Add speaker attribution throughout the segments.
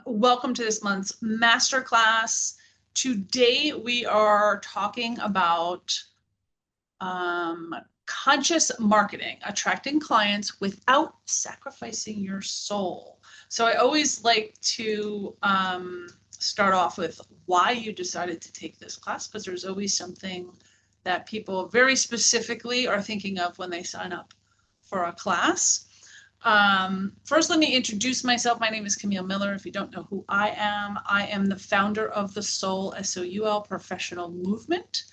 Speaker 1: Welcome to this month's Masterclass. Today we are talking about conscious marketing, attracting clients without sacrificing your soul. So I always like to start off with why you decided to take this class, because there's always something that people very specifically are thinking of when they sign up for a class. First, let me introduce myself. My name is Camille Miller. If you don't know who I am the founder of the Soul, SOUL Professional Movement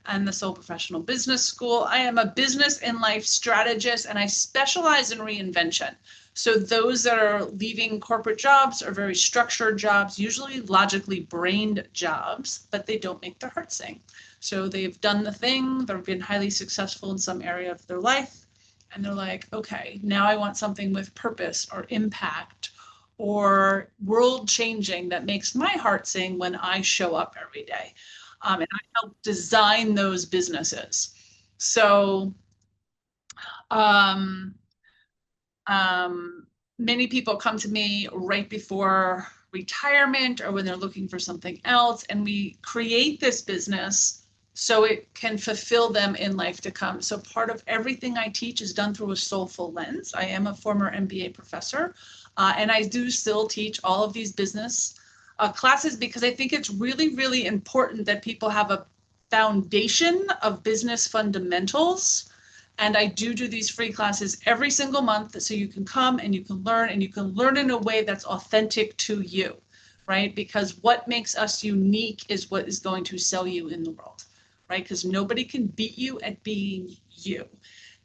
Speaker 1: and the Soul Professional Business School. I am a business and life strategist, and I specialize in reinvention. So those that are leaving corporate jobs or very structured jobs, usually logically brained jobs, but they don't make their heart sing. So they've done the thing, they've been highly successful in some area of their life, and they're like, okay, now I want something with purpose or impact or world changing that makes my heart sing when I show up every day. And I help design those businesses. So many people come to me right before retirement or when they're looking for something else, and we create this business so it can fulfill them in life to come. So part of everything I teach is done through a soulful lens. I am a former MBA professor, and I do still teach all of these business classes because I think it's really, really important that people have a foundation of business fundamentals. And I do these free classes every single month, so you can come and you can learn in a way that's authentic to you, right? Because what makes us unique is what is going to sell you in the world, right? Because nobody can beat you at being you.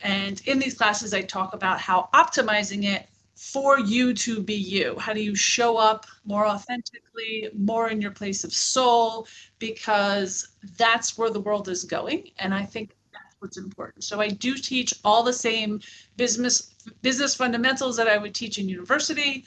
Speaker 1: And in these classes, I talk about how optimizing it for you to be you. How do you show up more authentically, more in your place of soul? Because that's where the world is going. And I think that's what's important. So I do teach all the same business fundamentals that I would teach in university,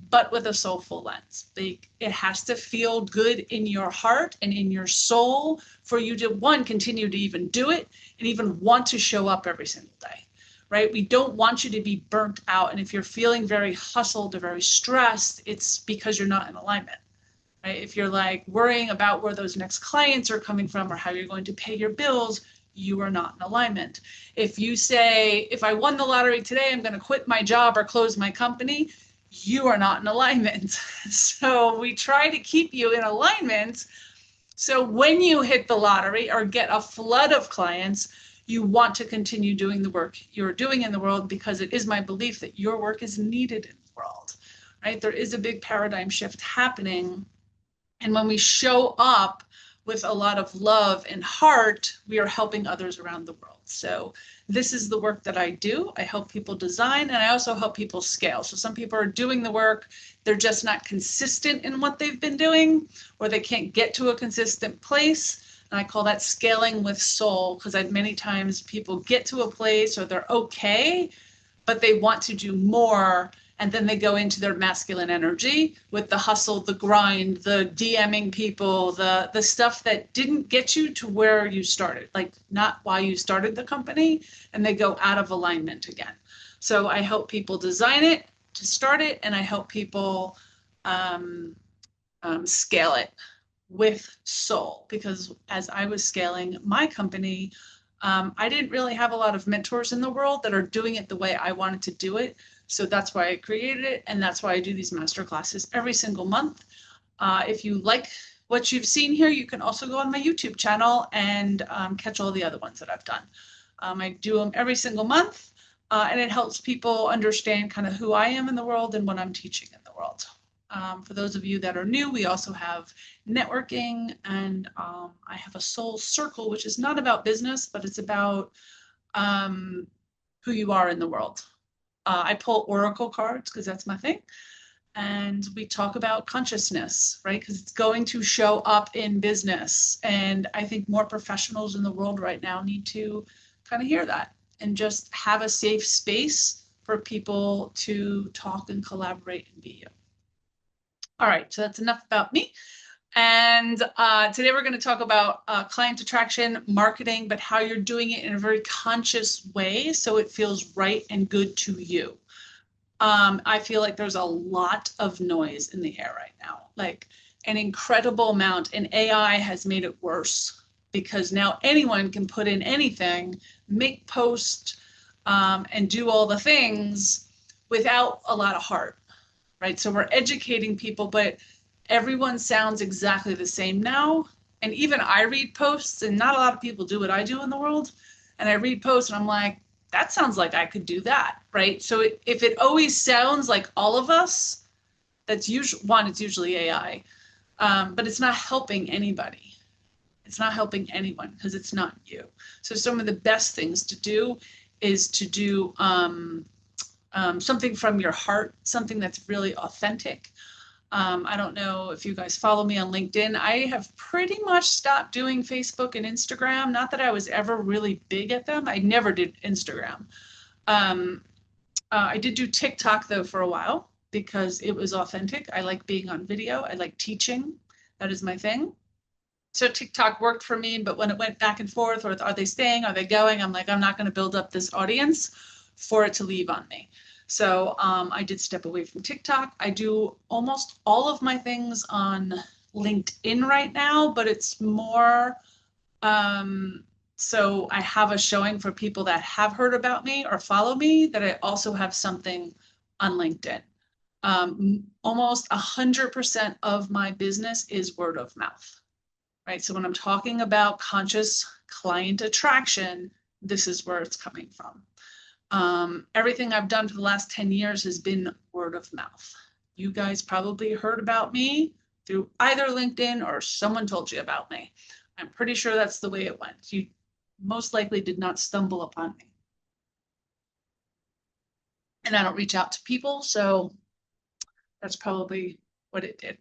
Speaker 1: but with a soulful lens. It has to feel good in your heart and in your soul for you to, one, continue to even do it and even want to show up every single day, right? We don't want you to be burnt out. And if you're feeling very hustled or very stressed, it's because you're not in alignment, right? If you're like worrying about where those next clients are coming from or how you're going to pay your bills, you are not in alignment. If you say, if I won the lottery today, I'm going to quit my job or close my company, you are not in alignment. So we try to keep you in alignment. So when you hit the lottery or get a flood of clients, you want to continue doing the work you're doing in the world, because it is my belief that your work is needed in the world, right? There is a big paradigm shift happening. And when we show up with a lot of love and heart, we are helping others around the world. So this is the work that I do. I help people design, and I also help people scale. So some people are doing the work, they're just not consistent in what they've been doing, or they can't get to a consistent place. And I call that scaling with soul, because many times people get to a place or they're okay, but they want to do more. And then they go into their masculine energy with the hustle, the grind, the DMing people, the stuff that didn't get you to where you started, like not why you started the company, and they go out of alignment again. So I help people design it to start it, and I help people scale it with soul. Because as I was scaling my company, I didn't really have a lot of mentors in the world that are doing it the way I wanted to do it. So that's why I created it, and that's why I do these master classes every single month. If you like what you've seen here, you can also go on my YouTube channel and catch all the other ones that I've done. I do them every single month, and it helps people understand kind of who I am in the world and what I'm teaching in the world. For those of you that are new, we also have networking, and I have a soul circle, which is not about business, but it's about who you are in the world. I pull oracle cards because that's my thing. And we talk about consciousness, right? Because it's going to show up in business. And I think more professionals in the world right now need to kind of hear that and just have a safe space for people to talk and collaborate and be you. All right, so that's enough about me. And today we're going to talk about client attraction, marketing, but how you're doing it in a very conscious way so it feels right and good to you. I feel like there's a lot of noise in the air right now, like an incredible amount, and AI has made it worse because now anyone can put in anything, make posts, and do all the things without a lot of heart, right? So we're educating people, but everyone sounds exactly the same now. And even I read posts, and not a lot of people do what I do in the world. And I read posts and I'm like, that sounds like I could do that, right? So if it always sounds like all of us, that's usually one, it's usually AI, but it's not helping anybody. It's not helping anyone because it's not you. So some of the best things to do is to do something from your heart, something that's really authentic. I don't know if you guys follow me on LinkedIn. I have pretty much stopped doing Facebook and Instagram. Not that I was ever really big at them. I never did Instagram. I did do TikTok though for a while because it was authentic. I like being on video. I like teaching. That is my thing. So TikTok worked for me, but when it went back and forth, or are they staying, are they going? I'm like, I'm not going to build up this audience for it to leave on me. So I did step away from TikTok. I do almost all of my things on LinkedIn right now, but it's more, so I have a showing for people that have heard about me or follow me, that I also have something on LinkedIn. Almost 100% of my business is word of mouth, right? So when I'm talking about conscious client attraction, this is where it's coming from. Everything I've done for the last 10 years has been word of mouth. You guys probably heard about me through either LinkedIn or someone told you about me. I'm pretty sure that's the way it went. You most likely did not stumble upon me. And I don't reach out to people, so that's probably what it did.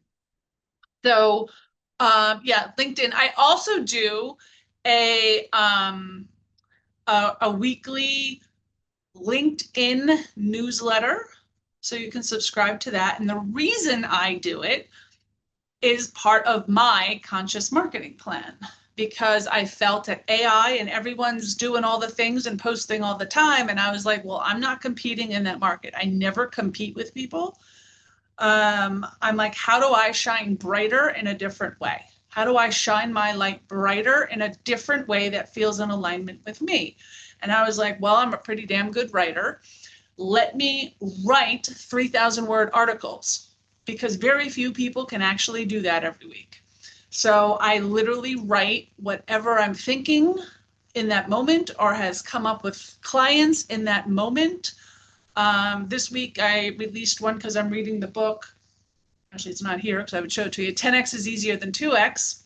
Speaker 1: So yeah, LinkedIn. I also do a weekly LinkedIn newsletter. So you can subscribe to that. And the reason I do it is part of my conscious marketing plan, because I felt that AI and everyone's doing all the things and posting all the time. And I was like, well, I'm not competing in that market. I never compete with people. I'm like, how do I shine brighter in a different way? How do I shine my light brighter in a different way that feels in alignment with me? And I was like, well, I'm a pretty damn good writer. Let me write 3,000 word articles, because very few people can actually do that every week. So I literally write whatever I'm thinking in that moment or has come up with clients in that moment. This week I released one because I'm reading the book. Actually, it's not here because I would show it to you. 10x is easier than 2x.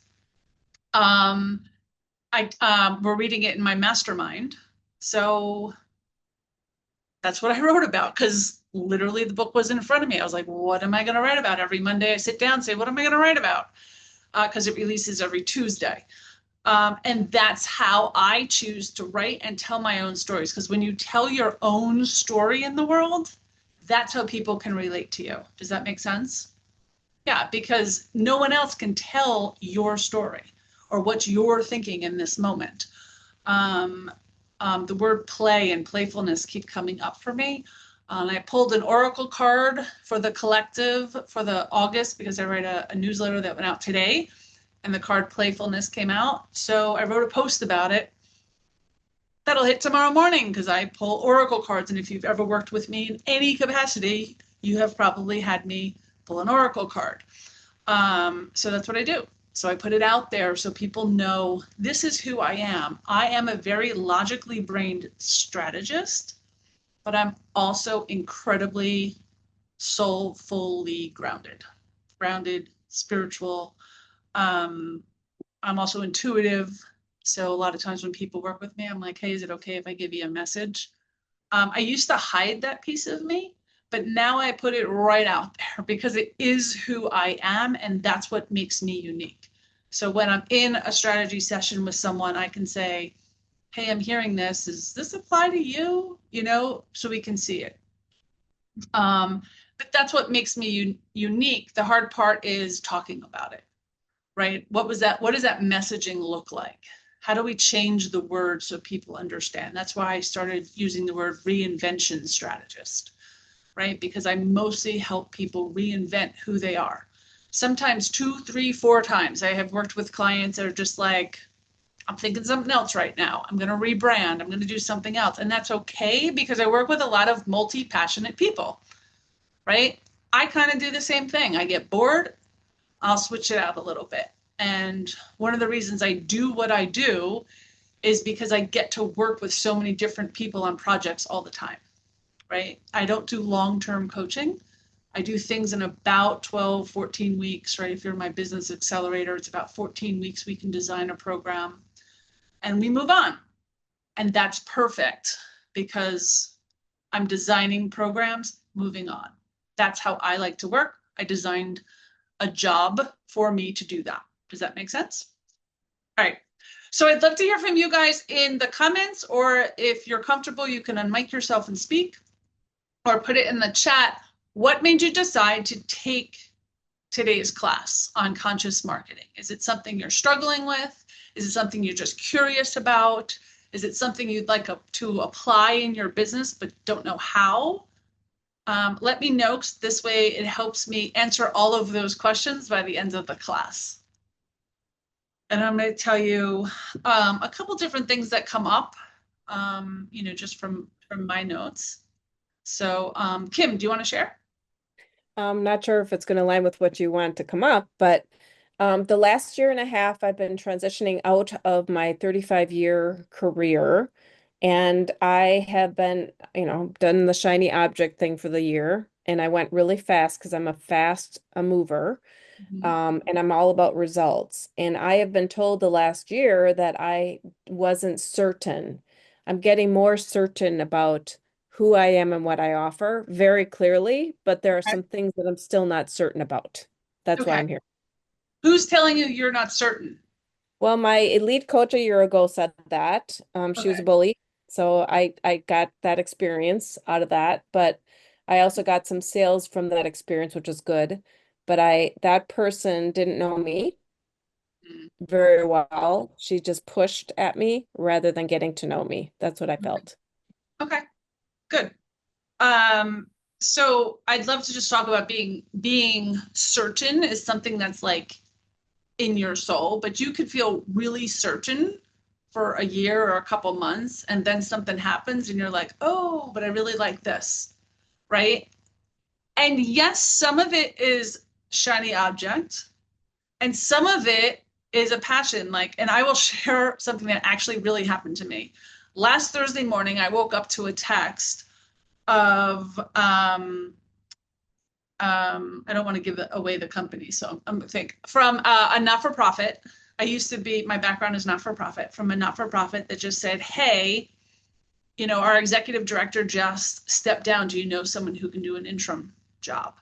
Speaker 1: We're reading it in my mastermind. So that's what I wrote about, because literally the book was in front of me. I was like, what am I going to write about? Every Monday I sit down and say, what am I going to write about? Because it releases every Tuesday. And that's how I choose to write and tell my own stories. Because when you tell your own story in the world, that's how people can relate to you. Does that make sense? Yeah, because no one else can tell your story or what you're thinking in this moment. The word play and playfulness keep coming up for me. I pulled an oracle card for the collective for the August, because I write a newsletter that went out today, and the card playfulness came out. So I wrote a post about it. That'll hit tomorrow morning, because I pull oracle cards. And if you've ever worked with me in any capacity, you have probably had me pull an oracle card. So that's what I do. So I put it out there so people know this is who I am. I am a very logically brained strategist, but I'm also incredibly soulfully grounded, spiritual. I'm also intuitive. So a lot of times when people work with me, I'm like, hey, is it okay if I give you a message? I used to hide that piece of me, but now I put it right out there because it is who I am, and that's what makes me unique. So when I'm in a strategy session with someone, I can say, hey, I'm hearing this. Does this apply to you? You know, so we can see it. But that's what makes me unique. The hard part is talking about it, right? What does that messaging look like? How do we change the word so people understand? That's why I started using the word reinvention strategist. right? Because I mostly help people reinvent who they are. Sometimes two, three, four times. I have worked with clients that are just like, I'm thinking something else right now. I'm going to rebrand. I'm going to do something else. And that's okay because I work with a lot of multi-passionate people, right? I kind of do the same thing. I get bored, I'll switch it out a little bit. And one of the reasons I do what I do is because I get to work with so many different people on projects all the time, right? I don't do long-term coaching. I do things in about 12, 14 weeks, right? If you're my business accelerator, it's about 14 weeks we can design a program and we move on. And that's perfect because I'm designing programs, moving on. That's how I like to work. I designed a job for me to do that. Does that make sense? All right. So I'd love to hear from you guys in the comments, or if you're comfortable, you can unmic yourself and speak, or put it in the chat. What made you decide to take today's class on conscious marketing? Is it something you're struggling with? Is it something you're just curious about? Is it something you'd like to apply in your business but don't know how? Let me know, because this way it helps me answer all of those questions by the end of the class. And I'm going to tell you a couple different things that come up, just from my notes. So Kim, do you want to share?
Speaker 2: I'm not sure if it's going to align with what you want to come up, but the last year and a half, I've been transitioning out of my 35-year career, and I have been, done the shiny object thing for the year, and I went really fast because I'm a mover,
Speaker 1: Mhm.
Speaker 2: and I'm all about results. And I have been told the last year that I wasn't certain. I'm getting more certain about who I am and what I offer very clearly, but there are
Speaker 1: Okay.
Speaker 2: some things that I'm still not certain about. That's why
Speaker 1: Okay.
Speaker 2: I'm here.
Speaker 1: Who's telling you you're not certain?
Speaker 2: Well, my elite coach a year ago said that. She was a
Speaker 1: Okay.
Speaker 2: bully. So I got that experience out of that, but I also got some sales from that experience, which was good. But that person didn't know me
Speaker 1: Mm.
Speaker 2: very well. She just pushed at me rather than getting to know me. That's what I felt.
Speaker 1: Okay. Good. Um, so I'd love to just talk about being certain is something that's like in your soul, but you could feel really certain for a year or a couple months, and then something happens and you're like, oh, but I really like this, right? And yes, some of it is shiny object, and some of it is a passion. Like, and I will share something that actually really happened to me. Last Thursday morning, I woke up to a text of I don't want to give away the company, so I'm think from a not-for-profit. I used to be, my background is not-for-profit, from a not-for-profit that just said, hey, our executive director just stepped down. Do you know someone who can do an interim job?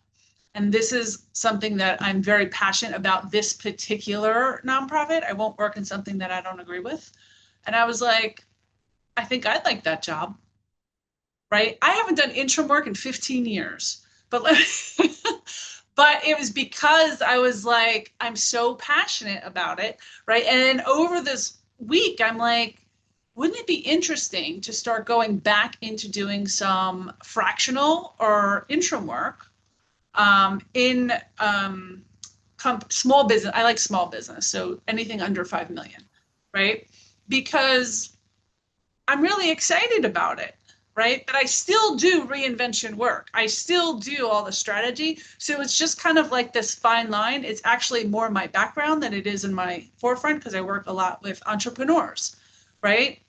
Speaker 1: And this is something that I'm very passionate about, this particular nonprofit. I won't work in something that I don't agree with. And I was like, I think I'd like that job, right? I haven't done interim work in 15 years, but but it was because I was like, I'm so passionate about it, right? And then over this week, I'm like, wouldn't it be interesting to start going back into doing some fractional or interim work in small business? I like small business, so anything under 5 million, right? Because I'm really excited about it, right? But I still do reinvention work. I still do all the strategy. So it's just kind of like this fine line. It's actually more my background than it is in my forefront because I work a lot with entrepreneurs, right?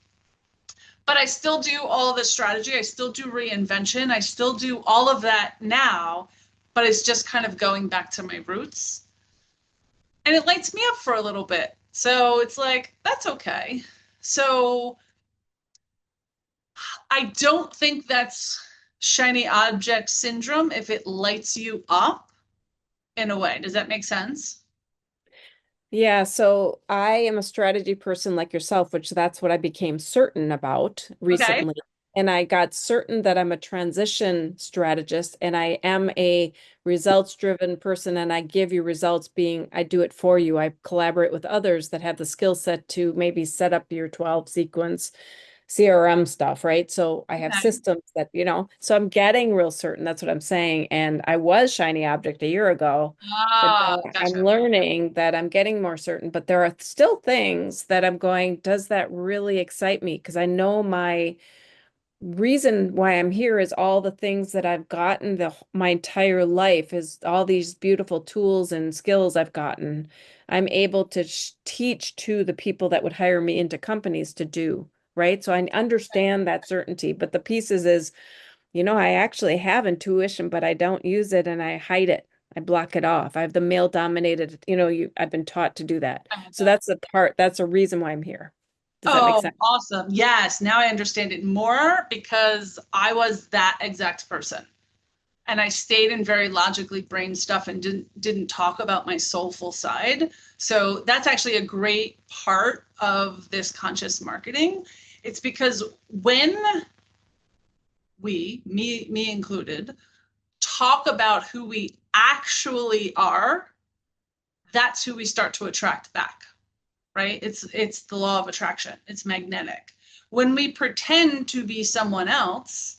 Speaker 1: But I still do all the strategy. I still do reinvention. I still do all of that now, but it's just kind of going back to my roots. And it lights me up for a little bit. So it's like, that's okay. So I don't think that's shiny object syndrome if it lights you up in a way. Does that make sense?
Speaker 2: Yeah, so I am a strategy person like yourself, which that's what I became certain about
Speaker 1: Okay.
Speaker 2: recently. And I got certain that I'm a transition strategist and I am a results-driven person, and I give you results being I do it for you. I collaborate with others that have the skill set to maybe set up your 12 sequence CRM stuff, right? So I have
Speaker 1: Okay.
Speaker 2: systems that, so I'm getting real certain. That's what I'm saying. And I was shiny object a year ago, but
Speaker 1: Ah,
Speaker 2: now I'm
Speaker 1: gotcha.
Speaker 2: learning that I'm getting more certain. But there are still things that I'm going, does that really excite me? Because I know my reason why I'm here is all the things that I've gotten my entire life is all these beautiful tools and skills I've gotten. I'm able to teach to the people that would hire me into companies to do, right? So I understand that certainty, but the pieces is, I actually have intuition, but I don't use it and I hide it. I block it off. I have the male dominated, I've been taught to do that.
Speaker 1: I had
Speaker 2: So
Speaker 1: that.
Speaker 2: that's a reason why I'm here. Does that make
Speaker 1: Oh,
Speaker 2: sense?
Speaker 1: awesome. Yes, now I understand it more because I was that exact person. And I stayed in very logically brain stuff and didn't talk about my soulful side. So that's actually a great part of this conscious marketing. It's because when we, me included, talk about who we actually are, that's who we start to attract back, right? It's the law of attraction. It's magnetic. When we pretend to be someone else,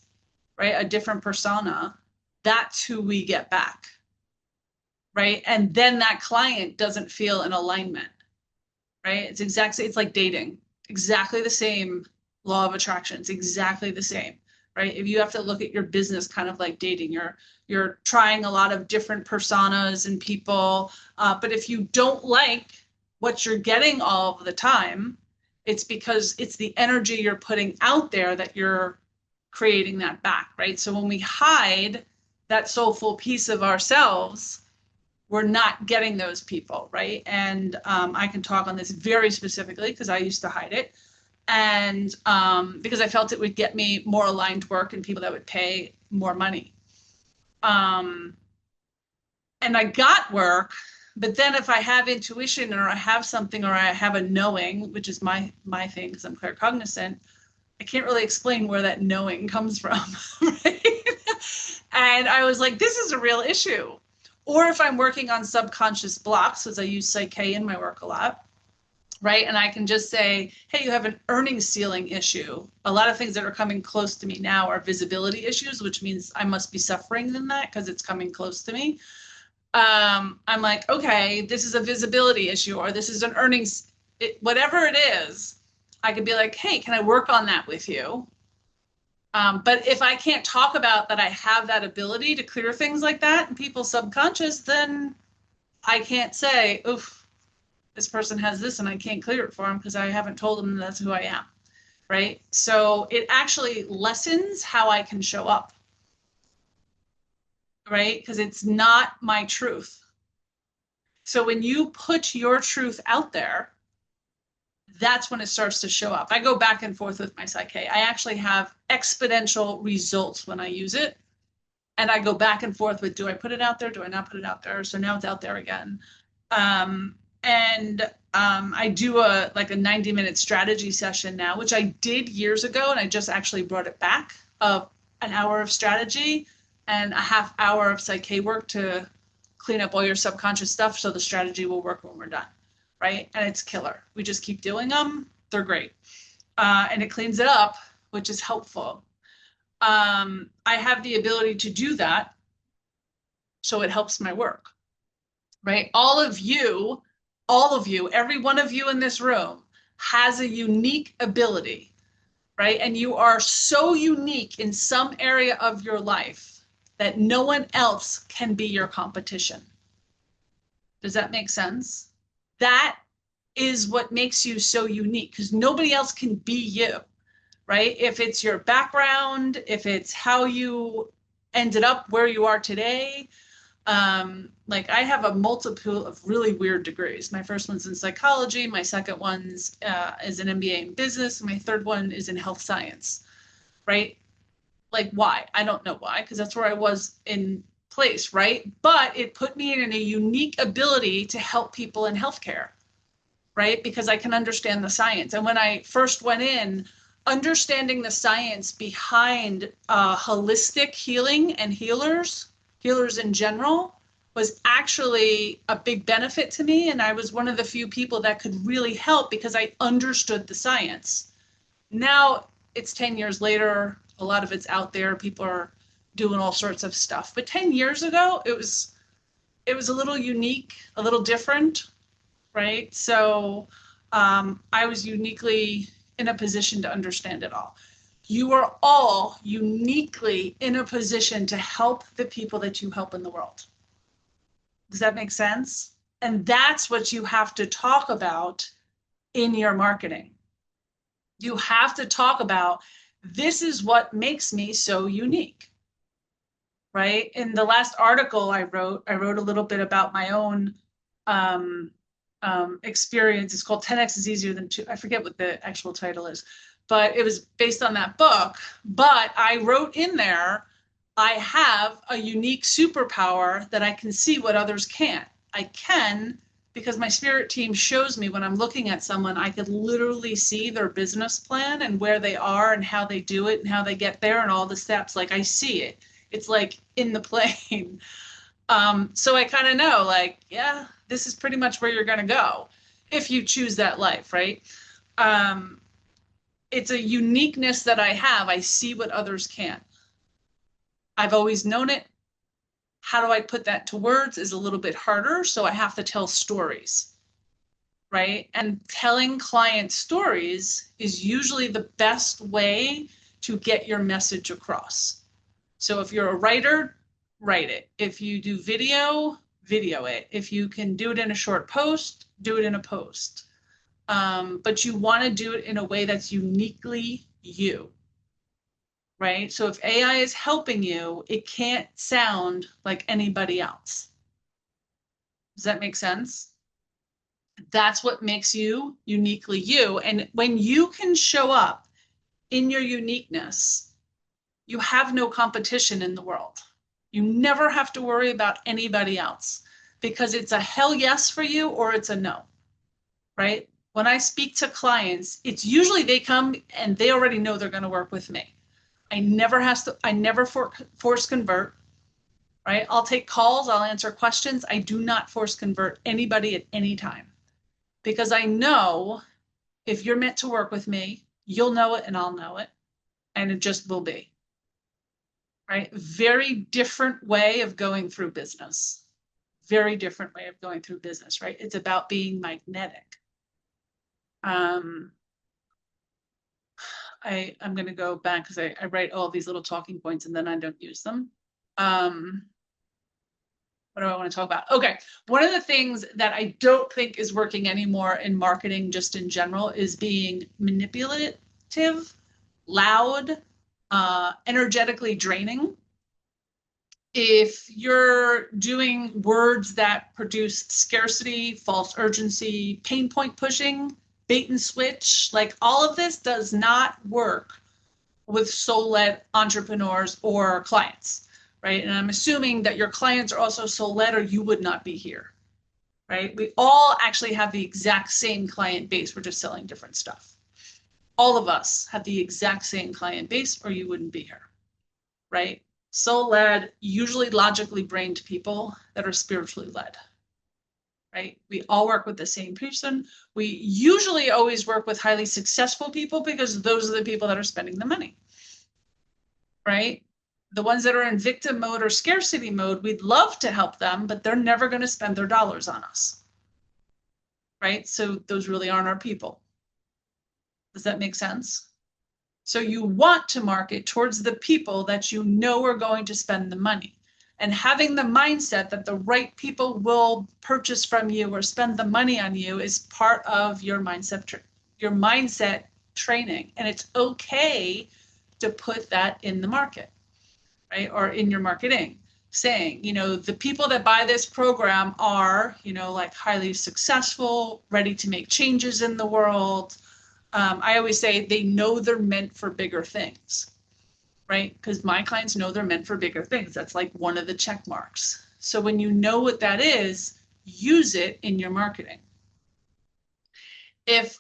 Speaker 1: right, a different persona, that's who we get back, right? And then that client doesn't feel in alignment, right? It's like dating, exactly the same law of attraction. It's exactly the same, right? If you have to look at your business kind of like dating, you're trying a lot of different personas and people, but if you don't like what you're getting all of the time, it's because it's the energy you're putting out there that you're creating that back, right? So when we hide that soulful piece of ourselves, we're not getting those people, right? And I can talk on this very specifically because I used to hide it. And because I felt it would get me more aligned work and people that would pay more money. Um, and I got work, but then if I have intuition or I have something or I have a knowing, which is my thing because I'm claircognizant, I can't really explain where that knowing comes from, right? And I was like, this is a real issue. Or if I'm working on subconscious blocks, because I use Psyche in my work a lot, right? And I can just say, hey, you have an earnings ceiling issue. A lot of things that are coming close to me now are visibility issues, which means I must be suffering in that because it's coming close to me. I'm like, okay, this is a visibility issue, or this is an earnings, whatever it is. I could be like, hey, can I work on that with you? But if I can't talk about that I have that ability to clear things like that in people's subconscious, then I can't say, oof, this person has this and I can't clear it for them because I haven't told them that's who I am. Right. So it actually lessens how I can show up. Right. Because it's not my truth. So when you put your truth out there, that's when it starts to show up. I go back and forth with my Psyche. I actually have exponential results when I use it. And I go back and forth with, do I put it out there? Do I not put it out there? So now it's out there again. And I do a 90-minute strategy session now, which I did years ago. And I just actually brought it back of an hour of strategy and a half hour of Psyche work to clean up all your subconscious stuff. So the strategy will work when we're done. Right. And it's killer. We just keep doing them. They're great. And it cleans it up, which is helpful. I have the ability to do that. So it helps my work, right? All of you, every one of you in this room has a unique ability, right? And you are so unique in some area of your life that no one else can be your competition. Does that make sense? That is what makes you so unique because nobody else can be you, right? If it's your background, if it's how you ended up where you are today. Like I have a multiple of really weird degrees. My first one's in psychology. My second one's is an MBA in business. And my third one is in health science, right? Like why? I don't know why, because that's where I was in place, right? But it put me in a unique ability to help people in healthcare, right? Because I can understand the science. And when I first went in, understanding the science behind holistic healing and healers in general, was actually a big benefit to me. And I was one of the few people that could really help because I understood the science. Now, it's 10 years later. A lot of it's out there. People are doing all sorts of stuff. But 10 years ago, it was a little unique, a little different, right? So I was uniquely in a position to understand it all. You are all uniquely in a position to help the people that you help in the world. Does that make sense? And that's what you have to talk about in your marketing. You have to talk about, this is what makes me so unique, right? In the last article I wrote a little bit about my own experience. It's called 10x is easier than 2. I forget what the actual title is, but it was based on that book. But I wrote in there, I have a unique superpower that I can see what others can't. I can, because my spirit team shows me when I'm looking at someone, I could literally see their business plan and where they are and how they do it and how they get there and all the steps. Like, I see it. It's like in the plane. So I kind of know, like, yeah, this is pretty much where you're going to go if you choose that life, right? It's a uniqueness that I have. I see what others can't. I've always known it. How do I put that to words is a little bit harder. So I have to tell stories, right? And telling client stories is usually the best way to get your message across. So if you're a writer, write it. If you do video, video it. If you can do it in a short post, do it in a post. But you want to do it in a way that's uniquely you, right? So if AI is helping you, it can't sound like anybody else. Does that make sense? That's what makes you uniquely you. And when you can show up in your uniqueness, you have no competition in the world. You never have to worry about anybody else because it's a hell yes for you or it's a no, right? When I speak to clients, it's usually they come and they already know they're going to work with me. I never force convert, right? I'll take calls, I'll answer questions. I do not force convert anybody at any time because I know if you're meant to work with me, you'll know it and I'll know it, and it just will be. Right? Very different way of going through business. Very different way of going through business, right? It's about being magnetic. I'm going to go back because I write all these little talking points and then I don't use them. What do I want to talk about? Okay. One of the things that I don't think is working anymore in marketing, just in general, is being manipulative, loud, energetically draining. If you're doing words that produce scarcity, false urgency, pain point pushing, bait and switch, like all of this does not work with soul-led entrepreneurs or clients, right? And I'm assuming that your clients are also soul-led or you would not be here, right? We all actually have the exact same client base. We're just selling different stuff. All of us have the exact same client base or you wouldn't be here, right? Soul-led, usually logically brained people that are spiritually led, right? We all work with the same person. We usually always work with highly successful people because those are the people that are spending the money, right? The ones that are in victim mode or scarcity mode, we'd love to help them, but they're never going to spend their dollars on us, right? So those really aren't our people. Does that make sense? So you want to market towards the people that you know are going to spend the money. And having the mindset that the right people will purchase from you or spend the money on you is part of your mindset training. And it's okay to put that in the market, right? Or in your marketing, saying, the people that buy this program are, like highly successful, ready to make changes in the world. I always say they know they're meant for bigger things, right? Because my clients know they're meant for bigger things. That's like one of the check marks. So when you know what that is, use it in your marketing. If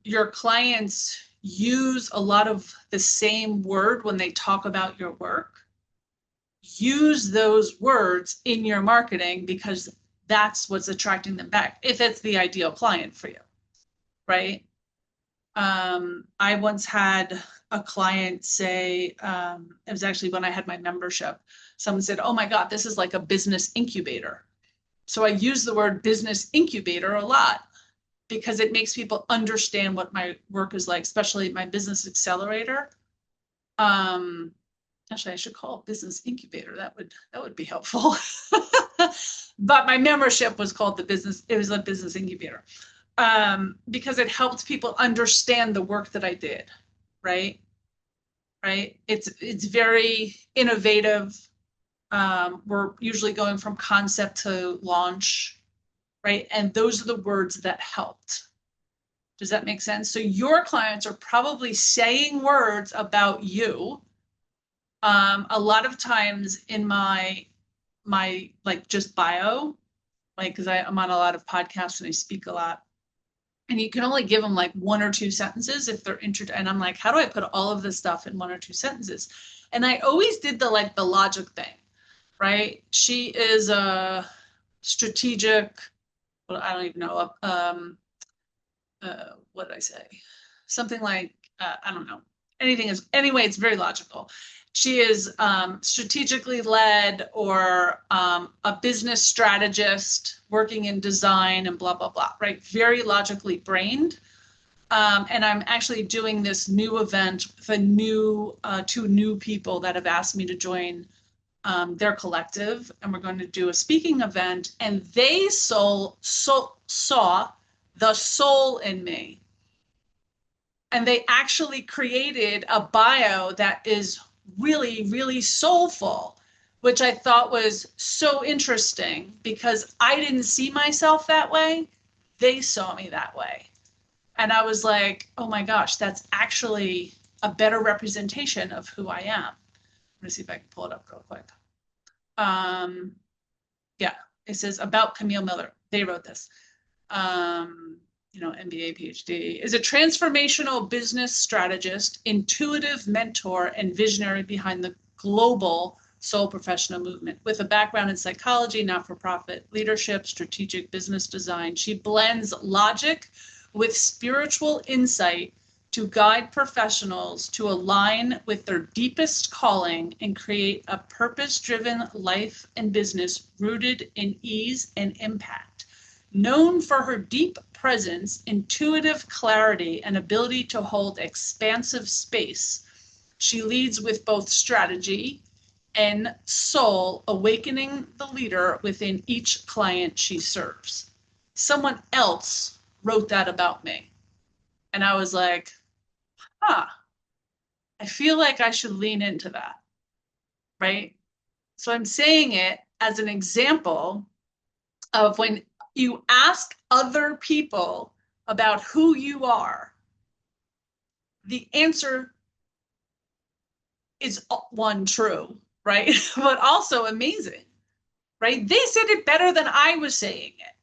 Speaker 1: your clients use a lot of the same word when they talk about your work, use those words in your marketing because that's what's attracting them back, if it's the ideal client for you, right? I once had a client say, it was actually when I had my membership, someone said, "Oh my God, this is like a business incubator." So I use the word business incubator a lot because it makes people understand what my work is like, especially my business accelerator. Um, Actually, I should call it business incubator. That would be helpful. But my membership was called it was a business incubator. Because it helped people understand the work that I did, right? Right. It's very innovative. We're usually going from concept to launch, right? And those are the words that helped. Does that make sense? So your clients are probably saying words about you. A lot of times in my like just bio, like because I'm on a lot of podcasts and I speak a lot. And you can only give them like one or two sentences if they're interested. And I'm like, how do I put all of this stuff in one or two sentences? And I always did the logic thing, right? She is a strategic, well, I don't even know, what did I say? Something like, I don't know. Anyway, it's very logical. She is strategically led or a business strategist working in design and blah, blah, blah, right? Very logically brained. And I'm actually doing this new event for two new people that have asked me to join their collective, and we're going to do a speaking event. And they saw the soul in me, and they actually created a bio that is really, really soulful, which I thought was so interesting because I didn't see myself that way. They saw me that way. And I was like, oh my gosh, that's actually a better representation of who I am. Let me see if I can pull it up real quick. Um, yeah, it says about Camille Miller. They wrote this. MBA, PhD, is a transformational business strategist, intuitive mentor, and visionary behind the global soul professional movement. With a background in psychology, not-for-profit leadership, strategic business design, she blends logic with spiritual insight to guide professionals to align with their deepest calling and create a purpose-driven life and business rooted in ease and impact. Known for her deep presence, intuitive clarity, and ability to hold expansive space, she leads with both strategy and soul, awakening the leader within each client she serves. Someone else wrote that about me. And I was like, huh, I feel like I should lean into that, right? So I'm saying it as an example of when you ask other people about who you are, the answer is one, true, right? But also amazing, right? They said it better than I was saying it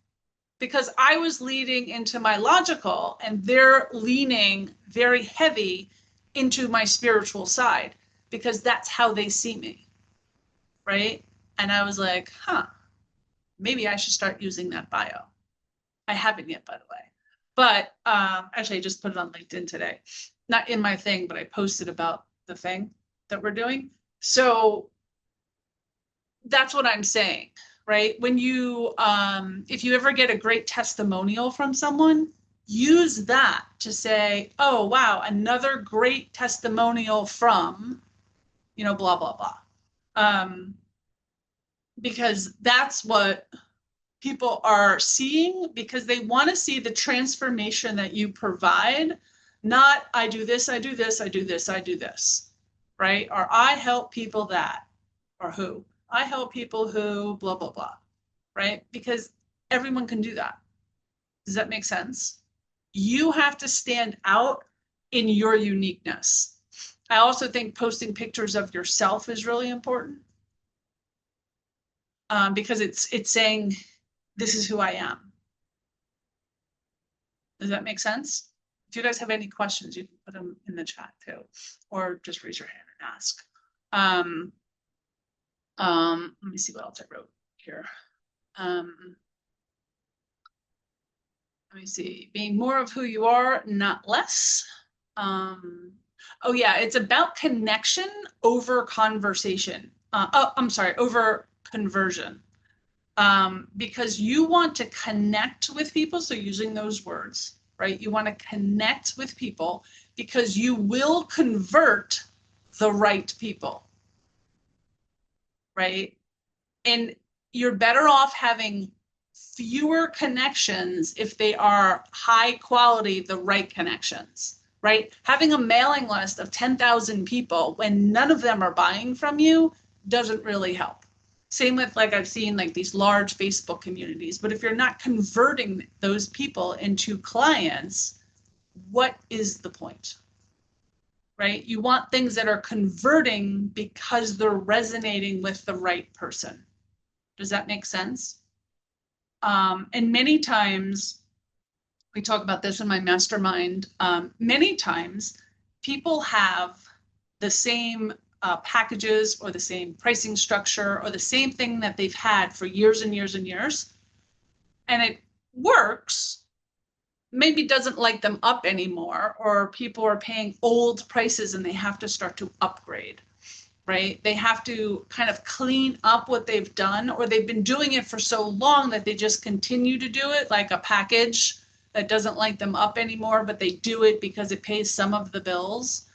Speaker 1: because I was leading into my logical and they're leaning very heavy into my spiritual side because that's how they see me, right? And I was like, huh, maybe I should start using that bio. I haven't yet, by the way. But actually, I just put it on LinkedIn today. Not in my thing, but I posted about the thing that we're doing. So that's what I'm saying, right? When if you ever get a great testimonial from someone, use that to say, oh, wow, another great testimonial from, blah, blah, blah. Because that's what people are seeing because they want to see the transformation that you provide, not I do this, I do this, I do this, I do this, right? Or I help people that, or who. I help people who, blah, blah, blah, right? Because everyone can do that. Does that make sense? You have to stand out in your uniqueness. I also think posting pictures of yourself is really important because it's saying, this is who I am. Does that make sense? If you guys have any questions, you can put them in the chat too, or just raise your hand and ask. Let me see what else I wrote here. Let me see, being more of who you are, not less. Oh yeah, it's about connection over conversation. I'm sorry, over conversion. Because you want to connect with people. So using those words, right? You want to connect with people because you will convert the right people, right? And you're better off having fewer connections if they are high quality, the right connections, right? Having a mailing list of 10,000 people when none of them are buying from you doesn't really help. Same with, like, I've seen like these large Facebook communities, but if you're not converting those people into clients, what is the point? Right? You want things that are converting because they're resonating with the right person. Does that make sense? And many times, we talk about this in my mastermind, many times people have the same packages or the same pricing structure or the same thing that they've had for years and years and years. And it works, maybe doesn't light them up anymore, or people are paying old prices and they have to start to upgrade, right? They have to kind of clean up what they've done, or they've been doing it for so long that they just continue to do it like a package that doesn't light them up anymore, but they do it because it pays some of the bills.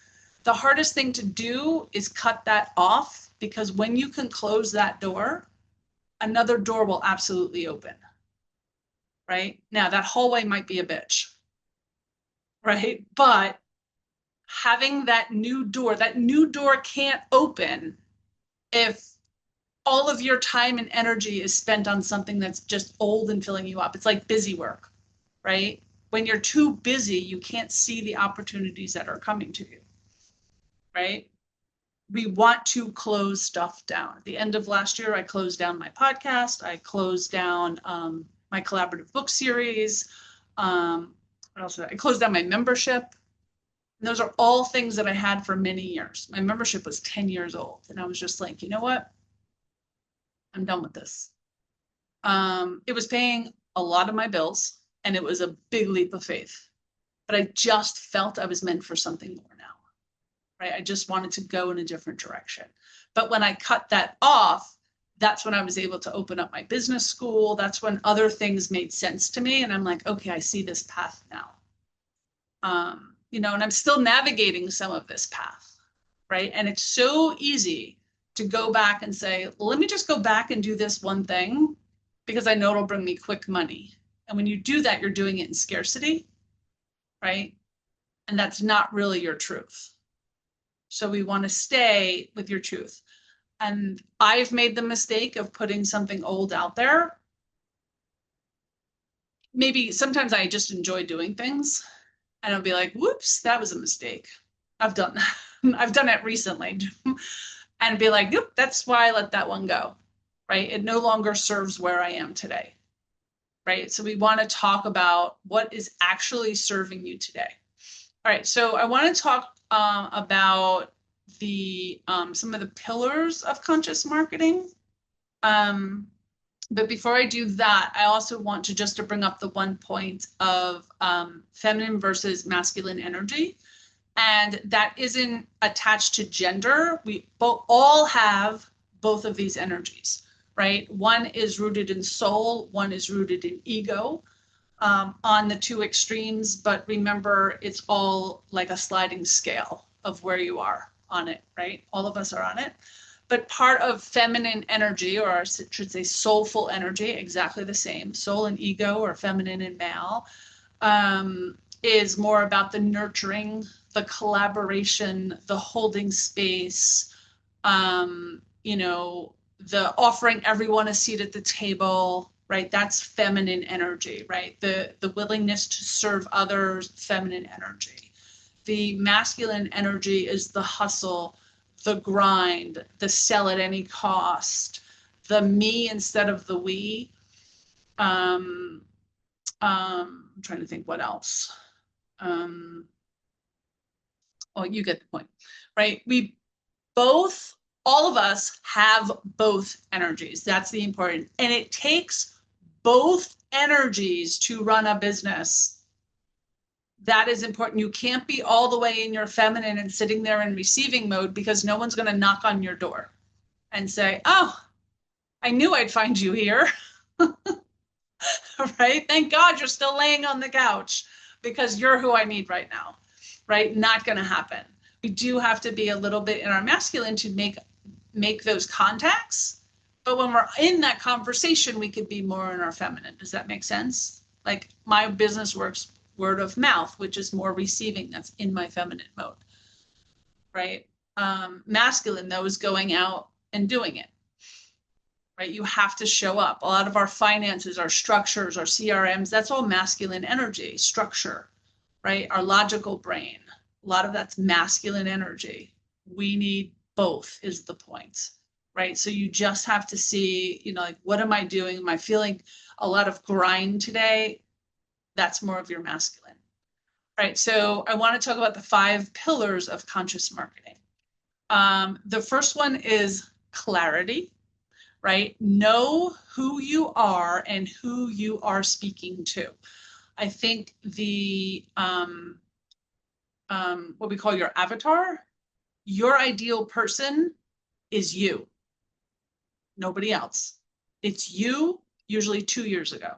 Speaker 1: The hardest thing to do is cut that off, because when you can close that door, another door will absolutely open, right? Now, that hallway might be a bitch, right? But having that new door can't open if all of your time and energy is spent on something that's just old and filling you up. It's like busy work, right? When you're too busy, you can't see the opportunities that are coming to you, right? We want to close stuff down. At the end of last year, I closed down my podcast. I closed down my collaborative book series. What else? I closed down my membership. And those are all things that I had for many years. My membership was 10 years old. And I was just like, you know what? I'm done with this. It was paying a lot of my bills, and it was a big leap of faith. But I just felt I was meant for something more now, right? I just wanted to go in a different direction. But when I cut that off, that's when I was able to open up my business school. That's when other things made sense to me. And I'm like, okay, I see this path now. And I'm still navigating some of this path, right? And it's so easy to go back and say, well, let me just go back and do this one thing because I know it'll bring me quick money. And when you do that, you're doing it in scarcity, right? And that's not really your truth. So we want to stay with your truth. And I've made the mistake of putting something old out there. Maybe sometimes I just enjoy doing things, and I'll be like, whoops, that was a mistake. I've done it recently. And be like, yep, that's why I let that one go, right? It no longer serves where I am today, right? So we want to talk about what is actually serving you today. All right, so I want to talk about the some of the pillars of conscious marketing. But before I do that, I also want to just to bring up the one point of feminine versus masculine energy. And that isn't attached to gender. We all have both of these energies, right? One is rooted in soul, one is rooted in ego, on the two extremes. But remember, it's all like a sliding scale of where you are on it, right? All of us are on it. But part of feminine energy, or I should say soulful energy, exactly the same, soul and ego, or feminine and male, is more about the nurturing, the collaboration, the holding space, the offering everyone a seat at the table, right? That's feminine energy, right? The willingness to serve others, feminine energy. The masculine energy is the hustle, the grind, the sell at any cost, the me instead of the we. I'm trying to think what else. You get the point, right? All of us have both energies. That's the important. And it takes both energies to run a business. That is important. You can't be all the way in your feminine and sitting there in receiving mode, because no one's going to knock on your door and say, oh, I knew I'd find you here. Right? Thank God you're still laying on the couch because you're who I need right now. Right? Not going to happen. We do have to be a little bit in our masculine to make those contacts. But when we're in that conversation, we could be more in our feminine. Does that make sense? Like, my business works word of mouth, which is more receiving. That's in my feminine mode. Right? Masculine, though, is going out and doing it. Right? You have to show up. A lot of our finances, our structures, our CRMs, that's all masculine energy, structure, right? Our logical brain, a lot of that's masculine energy. We need both, is the point, right? So you just have to see, like, what am I doing? Am I feeling a lot of grind today? That's more of your masculine, right? So I want to talk about the 5 pillars of conscious marketing. The first one is clarity. Right? Know who you are and who you are speaking to. I think the what we call your avatar, your ideal person is you, nobody else. It's you, usually 2 years ago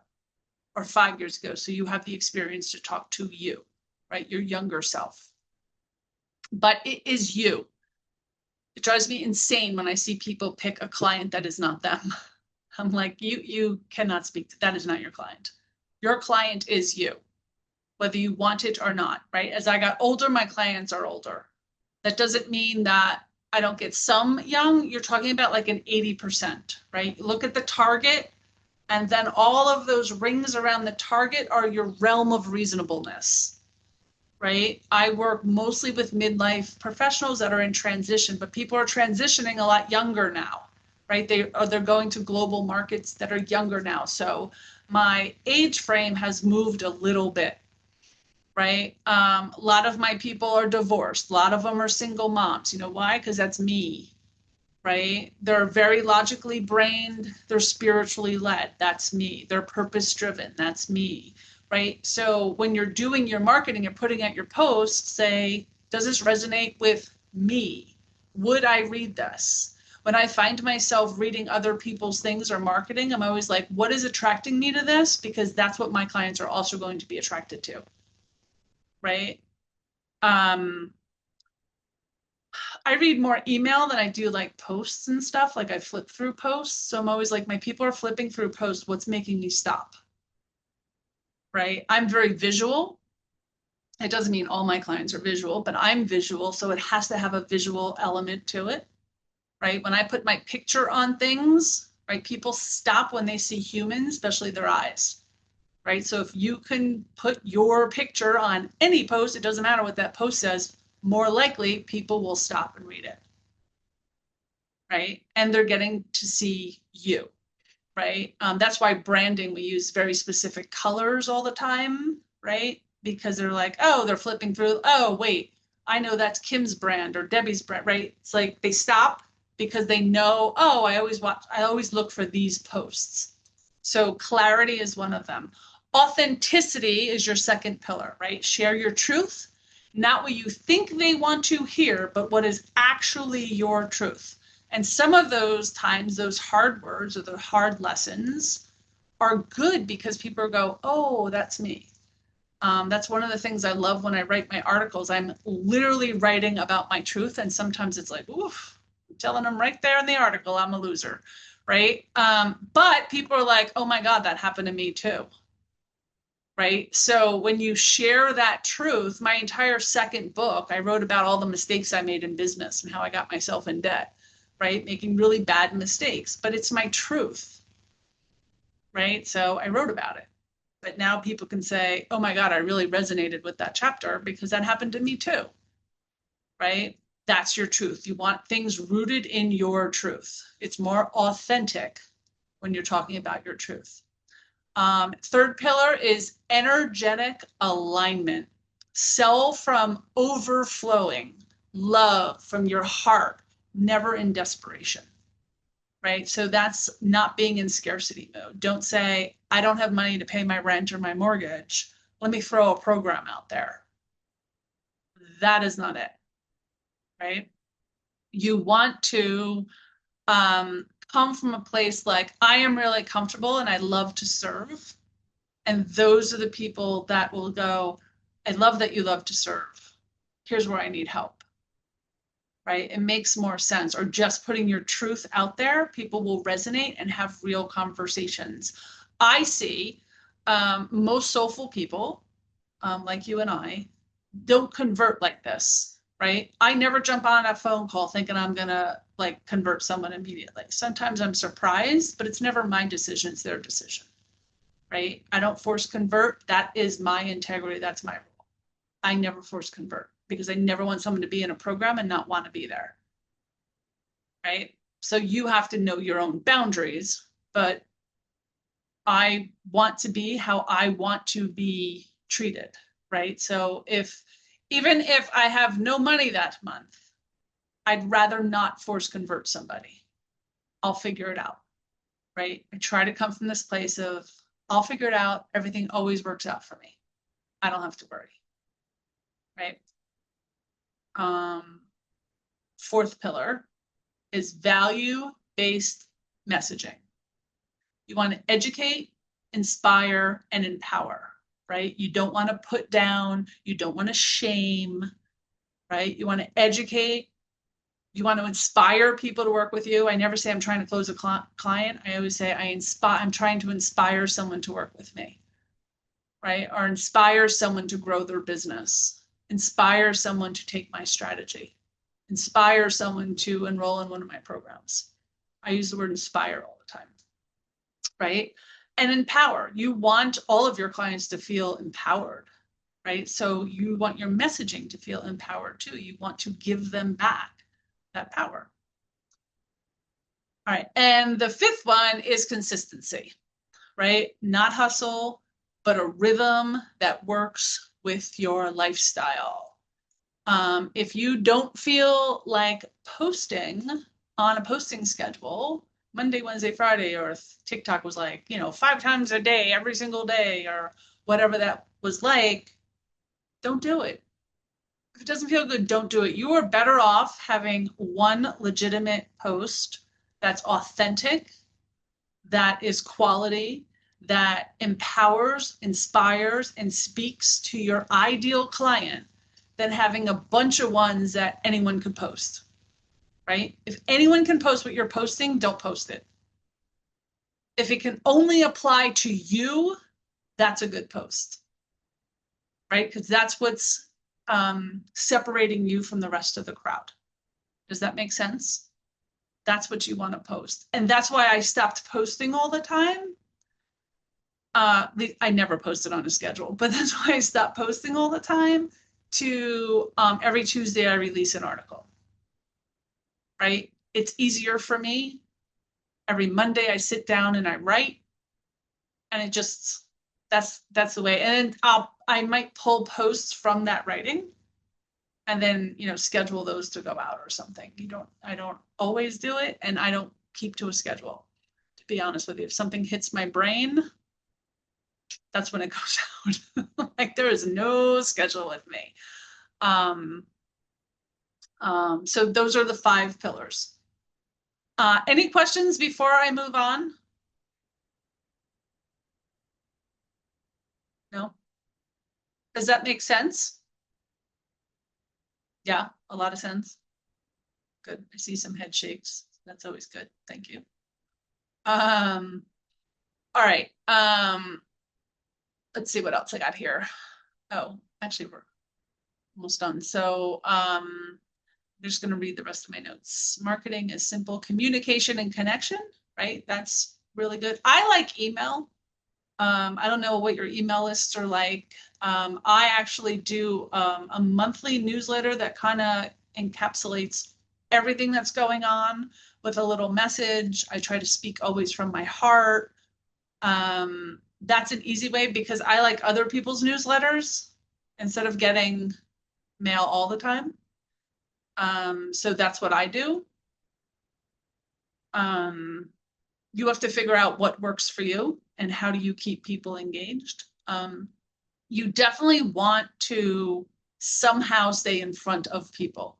Speaker 1: or 5 years ago. So you have the experience to talk to you, right? Your younger self. But it is you. It drives me insane when I see people pick a client that is not them. I'm like, you cannot speak to, that is not your client. Your client is you, whether you want it or not, right? As I got older, my clients are older. That doesn't mean that I don't get some young. You're talking about like an 80%, right? Look at the target, and then all of those rings around the target are your realm of reasonableness. Right? I work mostly with midlife professionals that are in transition, but people are transitioning a lot younger now, right? They're going to global markets that are younger now. So my age frame has moved a little bit, right? A lot of my people are divorced. A lot of them are single moms. You know why? Because that's me, right? They're very logically brained. They're spiritually led. That's me. They're purpose driven. That's me. Right? So when you're doing your marketing and putting out your posts, say, does this resonate with me? Would I read this? When I find myself reading other people's things or marketing, I'm always like, what is attracting me to this? Because that's what my clients are also going to be attracted to. Right? I read more email than I do like posts and stuff. Like, I flip through posts. So I'm always like, my people are flipping through posts. What's making me stop? Right? I'm very visual. It doesn't mean all my clients are visual, but I'm visual, so it has to have a visual element to it, right? When I put my picture on things, right, people stop when they see humans, especially their eyes, right? So if you can put your picture on any post, it doesn't matter what that post says, more likely people will stop and read it, right? And they're getting to see you. Right? That's why branding, we use very specific colors all the time, right? Because they're like, oh, they're flipping through. Oh, wait, I know that's Kim's brand or Debbie's brand, right? It's like they stop because they know, oh, I always look for these posts. So clarity is one of them. Authenticity is your second pillar, right? Share your truth, not what you think they want to hear, but what is actually your truth. And some of those times, those hard words or the hard lessons are good because people go, oh, that's me. That's one of the things I love when I write my articles. I'm literally writing about my truth. And sometimes it's like, oof, I'm telling them right there in the article, I'm a loser, right? But people are like, oh my God, that happened to me too. Right? So when you share that truth, my entire second book, I wrote about all the mistakes I made in business and how I got myself in debt. Right? Making really bad mistakes, but it's my truth, right? So I wrote about it, but now people can say, oh my God, I really resonated with that chapter because that happened to me too, right? That's your truth. You want things rooted in your truth. It's more authentic when you're talking about your truth. Third pillar is energetic alignment. Sell from overflowing love from your heart, never in desperation. right? So that's not being in scarcity mode. Don't say, I don't have money to pay my rent or my mortgage. Let me throw a program out there. That is not it, right? You want to come from a place like, I am really comfortable and I love to serve. And those are the people that will go, I love that you love to serve. Here's where I need help, right? It makes more sense. Or just putting your truth out there, people will resonate and have real conversations. I see most soulful people, like you and I, don't convert like this, right? I never jump on a phone call thinking I'm gonna like convert someone immediately. Sometimes I'm surprised, but it's never my decision, it's their decision, right? I don't force convert. That is my integrity. That's my rule. I never force convert because I never want someone to be in a program and not want to be there, right? So you have to know your own boundaries, but I want to be how I want to be treated, right? So even if I have no money that month, I'd rather not force convert somebody. I'll figure it out, right? I try to come from this place of I'll figure it out. Everything always works out for me. I don't have to worry, right? Fourth pillar is value-based messaging. You want to educate, inspire, and empower, right? You don't want to put down, you don't want to shame, right? You want to educate, you want to inspire people to work with you. I never say I'm trying to close a client. I always say I'm trying to inspire someone to work with me, right? Or inspire someone to grow their business, inspire someone to take my strategy, inspire someone to enroll in one of my programs. I use the word inspire all the time, right? And empower. You want all of your clients to feel empowered, right? So you want your messaging to feel empowered too. You want to give them back that power. All right. And the fifth one is consistency, right? Not hustle, but a rhythm that works with your lifestyle. If you don't feel like posting on a posting schedule, Monday, Wednesday, Friday, or TikTok was like, 5 times a day, every single day, or whatever that was like, don't do it. If it doesn't feel good, don't do it. You are better off having one legitimate post that's authentic, that is quality, that empowers, inspires, and speaks to your ideal client than having a bunch of ones that anyone could post, right? If anyone can post what you're posting, don't post it. If it can only apply to you, that's a good post, right? Because that's what's separating you from the rest of the crowd. Does that make sense? That's what you want to post. And that's why I stopped posting all the time. I never posted on a schedule, but that's why I stopped posting all the time to every Tuesday I release an article, right? It's easier for me. Every Monday I sit down and I write, and it just, that's the way. And then I might pull posts from that writing and then, schedule those to go out or something. I don't always do it, and I don't keep to a schedule, to be honest with you. If something hits my brain, that's when it goes out. Like there is no schedule with me. So those are the 5 pillars. Any questions before I move on? No? Does that make sense? Yeah, a lot of sense. Good. I see some head shakes. That's always good. Thank you. All right. Let's see what else I got here. Oh, actually, we're almost done. So I'm just going to read the rest of my notes. Marketing is simple communication and connection, right? That's really good. I like email. I don't know what your email lists are like. I actually do a monthly newsletter that kind of encapsulates everything that's going on with a little message. I try to speak always from my heart. That's an easy way because I like other people's newsletters instead of getting mail all the time. So that's what I do. You have to figure out what works for you and how do you keep people engaged. You definitely want to somehow stay in front of people,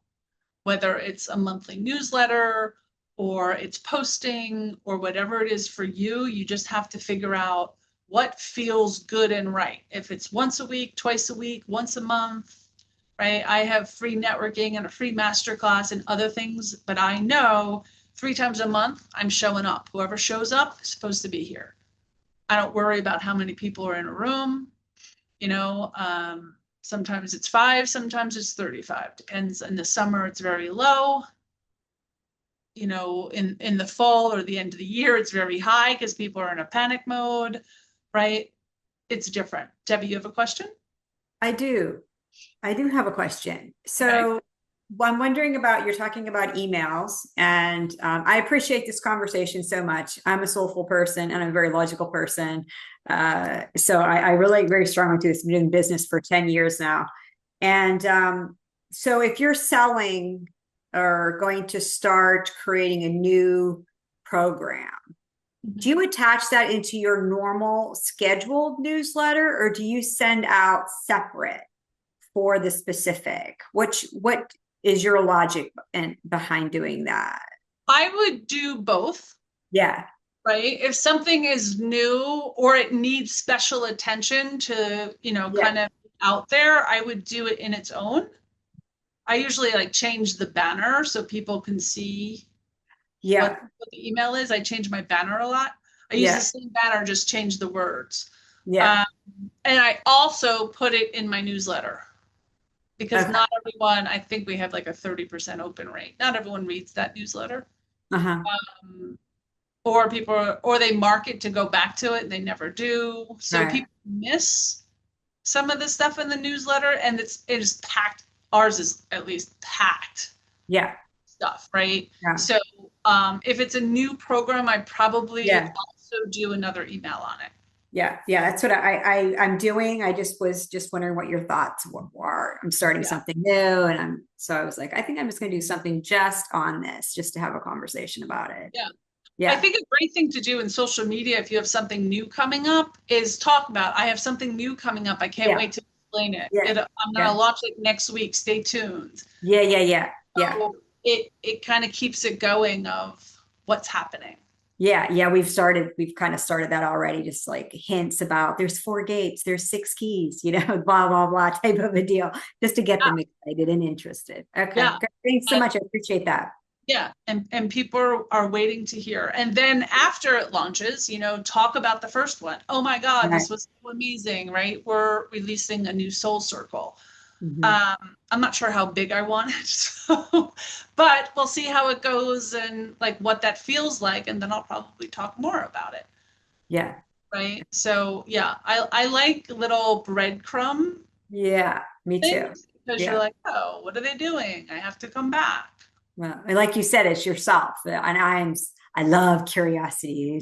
Speaker 1: whether it's a monthly newsletter or it's posting or whatever it is for you. You just have to figure out what feels good and right. If it's once a week, twice a week, once a month, right? I have free networking and a free masterclass and other things, but I know 3 times a month I'm showing up. Whoever shows up is supposed to be here. I don't worry about how many people are in a room. You know, sometimes it's 5, sometimes it's 35. Depends. In the summer, it's very low. You know, in the fall or the end of the year, it's very high because people are in a panic mode, right? It's different. Debbie, you have a question?
Speaker 3: I do. I do have a question.
Speaker 1: Okay.
Speaker 3: So I'm wondering about, you're talking about emails, and I appreciate this conversation so much. I'm a soulful person and I'm a very logical person. So I relate very strongly to this. I've been doing business for 10 years now. And so if you're selling or going to start creating a new program, do you attach that into your normal scheduled newsletter, or do you send out separate for the specific? What is your logic and behind doing that?
Speaker 1: I would do both,
Speaker 3: Yeah.
Speaker 1: right? If something is new or it needs special attention to, you know,
Speaker 3: Yeah.
Speaker 1: kind of out there, I would do it in its own. I usually like change the banner so people can see
Speaker 3: Yeah.
Speaker 1: what the email is. I change my banner a lot. I use the
Speaker 3: Yeah.
Speaker 1: same banner, just change the words.
Speaker 3: Yeah.
Speaker 1: Um, and I also put it in my newsletter because
Speaker 3: Okay.
Speaker 1: not everyone, I think we have like a 30% open rate. Not everyone reads that newsletter.
Speaker 3: Uh-huh.
Speaker 1: Um, or people, or they mark it to go back to it and they never do. So
Speaker 3: Right.
Speaker 1: people miss some of the stuff in the newsletter, and it is packed. Ours is at least packed
Speaker 3: Yeah.
Speaker 1: stuff, right?
Speaker 3: Yeah.
Speaker 1: So if it's a new program, I probably
Speaker 3: Yeah.
Speaker 1: also do another email on it.
Speaker 3: Yeah. Yeah. That's what I'm doing. I was just wondering what your thoughts were. I'm starting
Speaker 1: Yeah.
Speaker 3: something new, and I was like, I think I'm just gonna do something just on this, just to have a conversation about it.
Speaker 1: Yeah. I
Speaker 3: Yeah.
Speaker 1: think a great thing to do in social media, if you have something new coming up, is talk about, I have something new coming up. I can't
Speaker 3: Yeah.
Speaker 1: wait to explain it.
Speaker 3: Yeah.
Speaker 1: I'm going to
Speaker 3: Yeah.
Speaker 1: launch it next week. Stay tuned.
Speaker 3: Yeah. Yeah. Yeah. Yeah.
Speaker 1: So it kind of keeps it going of what's happening.
Speaker 3: Yeah, yeah, we've kind of started that already, just like hints about there's 4 gates, there's 6 keys, blah, blah, blah type of a deal, just to get
Speaker 1: Yeah.
Speaker 3: them excited and interested. Okay,
Speaker 1: Yeah.
Speaker 3: great. Thanks so
Speaker 1: And
Speaker 3: much. I appreciate that.
Speaker 1: yeah, and people are waiting to hear. And then after it launches, talk about the first one. Oh my God,
Speaker 3: Right.
Speaker 1: this was so amazing, right? We're releasing a new Soul Circle.
Speaker 3: Mhm.
Speaker 1: I'm not sure how big I want it, so, but we'll see how it goes and like what that feels like, and then I'll probably talk more about it,
Speaker 3: Yeah,
Speaker 1: right? So yeah, I like little breadcrumb
Speaker 3: yeah, me too.
Speaker 1: things because you're
Speaker 3: Yeah.
Speaker 1: like, oh, what are they doing? I have to come back.
Speaker 3: Well, and like you said, it's yourself. And I love curiosity.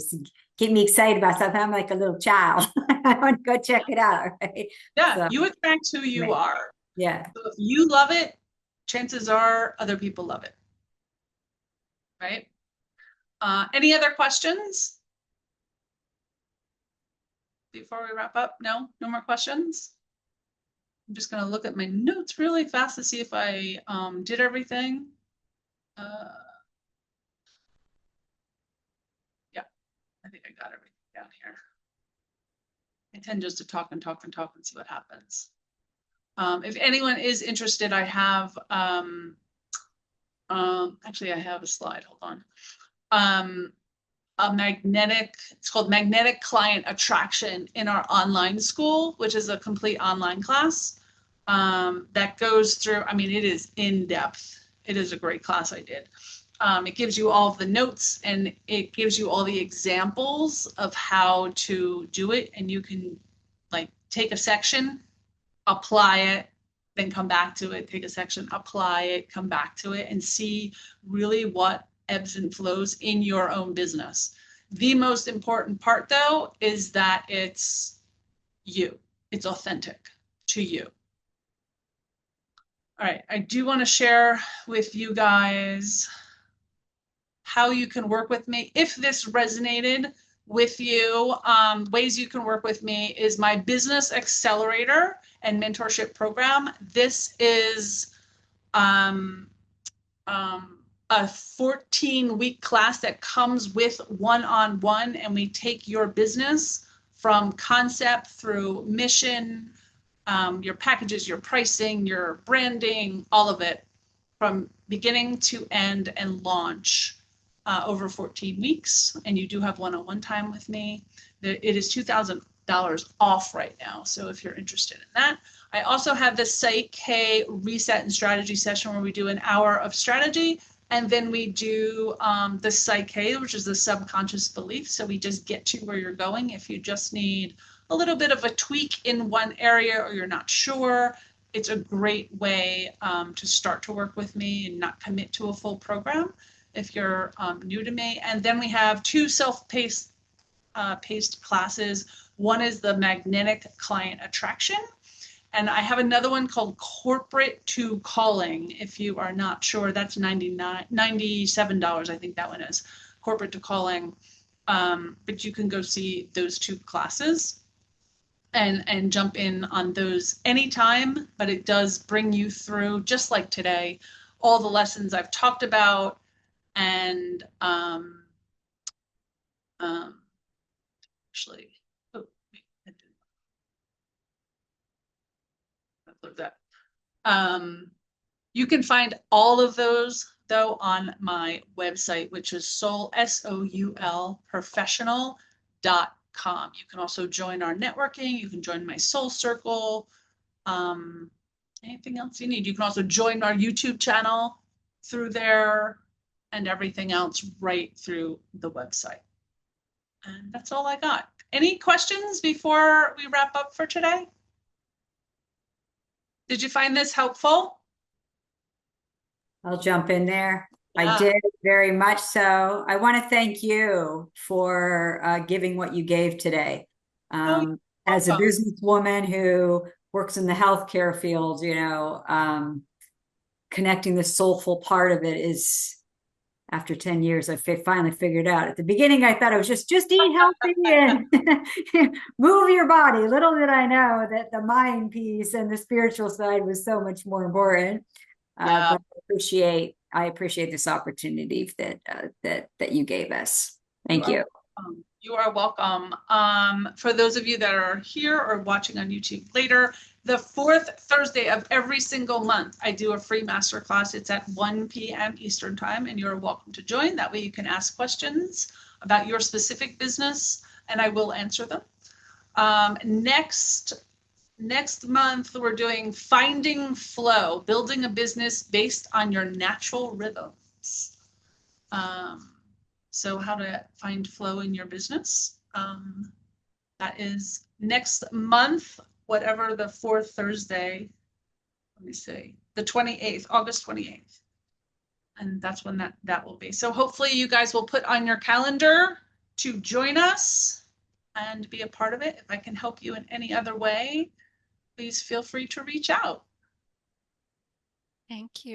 Speaker 3: Get me excited about something. I'm like a little child. I want to go check it out. Right.
Speaker 1: Yeah,
Speaker 3: So,
Speaker 1: you attract who you
Speaker 3: right.
Speaker 1: are.
Speaker 3: Yeah.
Speaker 1: So if you love it, chances are other people love it, right? Any other questions before we wrap up? No more questions? I'm just going to look at my notes really fast to see if I did everything. Yeah, I think I got everything down here. I tend just to talk and talk and talk and see what happens. If anyone is interested, I have, actually I have a slide, hold on. It's called Magnetic Client Attraction in our online school, which is a complete online class that goes through, I mean, it is in depth. It is a great class I did. It gives you all of the notes and it gives you all the examples of how to do it. And you can like take a section, apply it, then come back to it, take a section, apply it, come back to it, and see really what ebbs and flows in your own business. The most important part, though, is that it's you. It's authentic to you. All right, I do want to share with you guys how you can work with me. If this resonated with you, ways you can work with me is my business accelerator and mentorship program. This is a 14-week class that comes with one-on-one, and we take your business from concept through mission, your packages, your pricing, your branding, all of it from beginning to end and launch over 14 weeks. And you do have one-on-one time with me. It is $2,000 off right now. So if you're interested in that, I also have the Psyche reset and strategy session where we do an hour of strategy. And then we do the Psyche, which is the subconscious belief. So we just get to where you're going. If you just need a little bit of a tweak in one area or you're not sure, it's a great way to start to work with me and not commit to a full program if you're new to me. And then we have two self-paced classes. One is the magnetic client attraction. And I have another one called Corporate to Calling. If you are not sure, that's $97, I think that one is, Corporate to Calling. But you can go see those two classes and jump in on those anytime. But it does bring you through, just like today, all the lessons I've talked about. And actually, oh, wait, I didn't upload that. You can find all of those though on my website, which is soul professional.com. You can also join our networking. You can join my soul circle. Anything else you need? You can also join our YouTube channel through there, and everything else right through the website. And that's all I got. Any questions before we wrap up for today? Did you find this helpful?
Speaker 3: I'll jump in there.
Speaker 1: Yeah.
Speaker 3: I did, very much so. I want to thank you for giving what you gave today. As a businesswoman who works in the healthcare field, you know, connecting the soulful part of it is, after 10 years, I finally figured out. At the beginning, I thought it was just eat healthy and move your body. Little did I know that the mind piece and the spiritual side was so much more important.
Speaker 1: Yeah.
Speaker 3: But I appreciate this opportunity that you gave us. Thank you.
Speaker 1: You are welcome. For those of you that are here or watching on YouTube later, the fourth Thursday of every single month, I do a free masterclass. It's at 1 p.m. Eastern time, and you're welcome to join. That way you can ask questions about your specific business, and I will answer them. Next month, we're doing Finding Flow, building a business based on your natural rhythms. So how to find flow in your business. That is next month, whatever the fourth Thursday, let me see, the 28th, August 28th. And that's when that will be. So hopefully you guys will put on your calendar to join us and be a part of it. If I can help you in any other way, please feel free to reach out.
Speaker 4: Thank you.